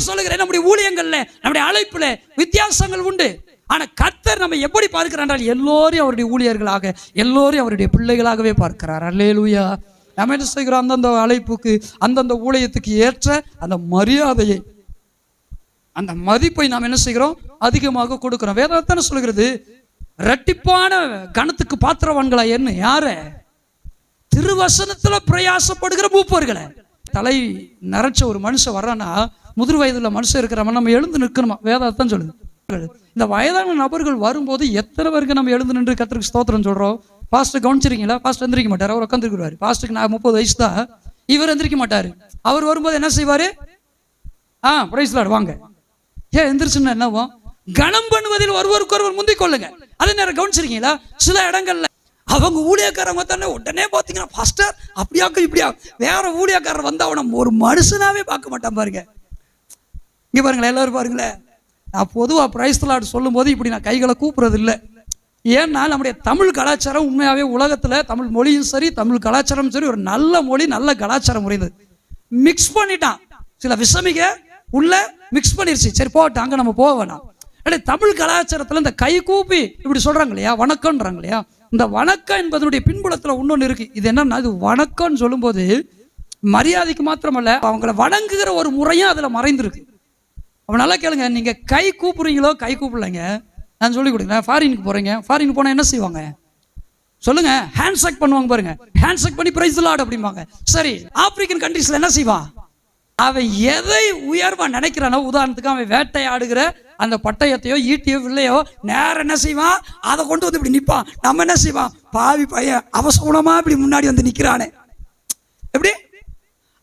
சொல்லுகிறேன், நம்முடைய ஊழியங்கள்ல நம்முடைய அழைப்புல வித்தியாசங்கள் உண்டு. ஆனா கர்த்தர் நம்ம எப்படி பார்க்கிறார் என்றால் எல்லோரையும் அவருடைய ஊழியர்களாக, எல்லோரையும் அவருடைய பிள்ளைகளாகவே பார்க்கிறார். அல்லேலூயா. நம்ம என்ன செய்கிறோம்? அந்தந்த அழைப்புக்கு, அந்தந்த ஊழியத்துக்கு ஏற்ற அந்த மரியாதையை, அந்த மதிப்பை நாம் என்ன செய்கிறோம்? அதிகமாக கொடுக்கிறோம். வேதத்தான சொல்கிறது, இரட்டிப்பான கணத்துக்கு பாத்திரவான்களா என்ன? யார? திருவசனத்துல பிரயாசப்படுகிற மூப்பர்களை. தலை நரைச்ச ஒரு மனுஷன் வர்றானா, முதிர் வயதுல மனுஷன் இருக்கிறவன் நம்ம எழுந்து நிற்கணுமா? வேதத்தான் சொல்லுது. இந்த வயதான நபர்கள் வரும்போது எத்தனை பேருக்கு நம்ம எழுந்து நின்று கர்த்தருக்கு ஸ்தோத்திரம் சொல்றோம்? பாஸ்டர் கவனிச்சிருக்கீங்களா? பாஸ்டர் எந்திரிக்க மாட்டார், அவர் உட்காந்துருக்குவாரு. பாஸ்டருக்கு நான் 30 வயசு தான், இவர் எந்திரிக்க மாட்டாரு. அவர் வரும்போது என்ன செய்வாரு? பிரைஸ் லார்ட் வாங்க. ஏன் எந்திரிச்சுன்னா என்னவோ? கணம் பண்ணுவதில் ஒருவருக்கு ஒருவர் முந்திக் கொள்ளுங்க. அதே நேரம் கவனிச்சிருக்கீங்களா? சில இடங்கள்ல அவங்க ஊழியக்காரங்க தானே உடனே பார்த்தீங்கன்னா, பாஸ்டர் அப்படியாக்க இப்படியா, வேற ஊழியக்காரர் வந்து அவனை ஒரு மனுஷனாவே பார்க்க மாட்டான் பாருங்க. இங்க பாருங்களேன், எல்லாரும் பாருங்களேன். நான் பொதுவாக பிரைஸ் லார்ட் சொல்லும் போது இப்படி நான் கைகளை கூப்பிடுறது இல்லை. ஏன்னா நம்முடைய தமிழ் கலாச்சாரம் உண்மையாகவே உலகத்தில் தமிழ் மொழியும் சரி, தமிழ் கலாச்சாரம் சரி, ஒரு நல்ல மொழி, நல்ல கலாச்சாரம் முறைந்தது. மிக்ஸ் பண்ணிட்டான், சில விஷமிக உள்ள மிக்ஸ் பண்ணிருச்சு. சரி போட்டோம், அங்கே நம்ம போக வேணாம். தமிழ் கலாச்சாரத்தில் இந்த கை கூப்பி இப்படி சொல்றாங்க இல்லையா, வணக்கம்ன்றாங்க இல்லையா, இந்த வணக்கம் என்பதனுடைய பின்புலத்தில் இன்னொன்று இருக்கு. இது என்னன்னா, இது வணக்கம்னு சொல்லும்போது மரியாதைக்கு மாத்திரமல்ல, அவங்களை வணங்குகிற ஒரு முறையும் அதில் மறைந்திருக்கு. அவன் நல்லா கேளுங்க, நீங்க கை கூப்பிடுறீங்களோ கை கூப்பிடலைங்க, நான் சொல்லி கொடுக்குறேன். ஃபாரினுக்கு போறீங்க, ஃபாரினுக்கு போனால் என்ன செய்வாங்க சொல்லுங்க? ஹேண்ட்ஷேக் பண்ணுவாங்க பாருங்க. ஹேண்ட்ஷேக் பண்ணி பிரைஸ் தி லார்ட் அப்படிம்பாங்க. சரி, ஆப்பிரிக்கன் கண்ட்ரீஸ்ல என்ன செய்வான்? அவன் எதை உயர்வா நினைக்கிறானோ, உதாரணத்துக்கு அவன் வேட்டையாடுகிற அந்த பட்டயத்தையோ ஈட்டியோ வில்லையோ நேரம் என்ன செய்வான்? அதை கொண்டு வந்து இப்படி நிற்பான். நம்ம என்ன செய்வான்? பாவி பையன் அவசகுணமா இப்படி முன்னாடி வந்து நிற்கிறானே, எப்படி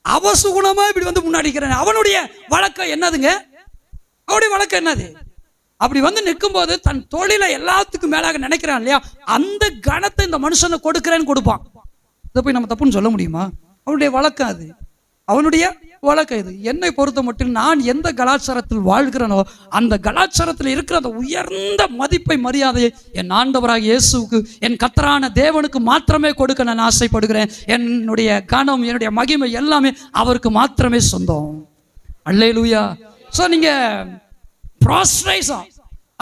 அவசகுணமா இப்படி வந்து முன்னாடி நிற்கிறானே, அவனுடைய வழக்கம் என்னதுங்க? அவனுடைய வழக்கம் என்னது? அப்படி வந்து நிற்கும் போது தன் தொழிலை எல்லாத்துக்கும் மேலாக நினைக்கிறான் இல்லையா, அந்த கணத்தை இந்த மனுஷனை கொடுக்கிறேன்னு கொடுப்பான். இதை போய் நம்ம தப்புன்னு சொல்ல முடியுமா? அவனுடைய வழக்கம் அது, அவனுடைய வழக்கம் இது. என்னை பொறுத்த மட்டும் நான் எந்த கலாச்சாரத்தில் வாழ்கிறேனோ அந்த கலாச்சாரத்தில் இருக்கிற அந்த உயர்ந்த மதிப்பை, மரியாதையை என் ஆண்டவராக இயேசுவுக்கு, என் கர்த்தரான தேவனுக்கு மாத்திரமே கொடுக்க நான் ஆசைப்படுகிறேன். என்னுடைய கனம், என்னுடைய மகிமை எல்லாமே அவருக்கு மாத்திரமே சொந்தம். அல்லேலூயா. ஸோ நீங்க ப்ராஸ்ட்ரேஷா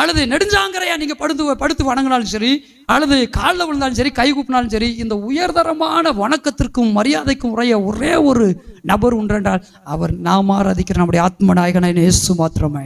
அல்லது நெடுஞ்சாங்கரையா நீங்க படுத்து வணங்கினாலும் சரி, அல்லது காலில் விழுந்தாலும் சரி, கை கூப்பினாலும் சரி, இந்த உயர்தரமான வணக்கத்திற்கும் மரியாதைக்கும் உரிய ஒரே ஒரு நபர் உண்டென்றால் அவர் நாம் ஆராதிக்கிற நம்முடைய ஆத்ம நாயகனான இயேசு மாத்திரமே.